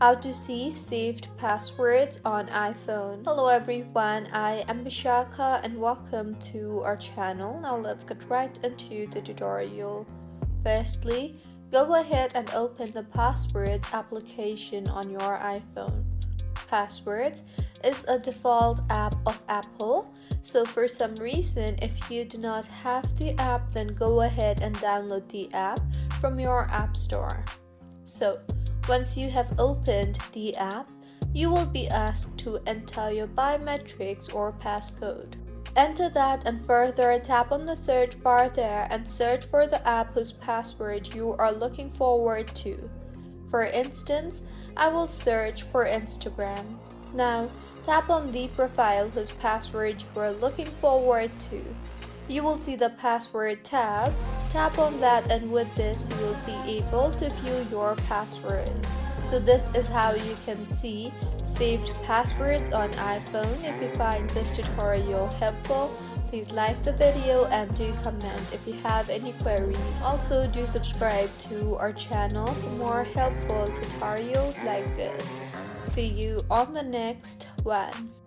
How to see saved passwords on iPhone. Hello everyone, I am Bishaka and welcome to our channel. Now let's get right into the tutorial. Firstly, go ahead and open the Passwords application on your iPhone. Passwords is a default app of Apple, so for some reason if you do not have the app, then go ahead and download the app from your app store. So once you have opened the app, you will be asked to enter your biometrics or passcode. Enter that and further tap on the search bar there and search for the app whose password you are looking forward to. For instance, I will search for Instagram. Now, tap on the profile whose password you are looking forward to. You will see the password tab. Tap on that and with this you will be able to view your password. So this is how you can see saved passwords on iPhone. If you find this tutorial helpful, please like the video and do comment if you have any queries. Also do subscribe to our channel for more helpful tutorials like this. See you on the next one.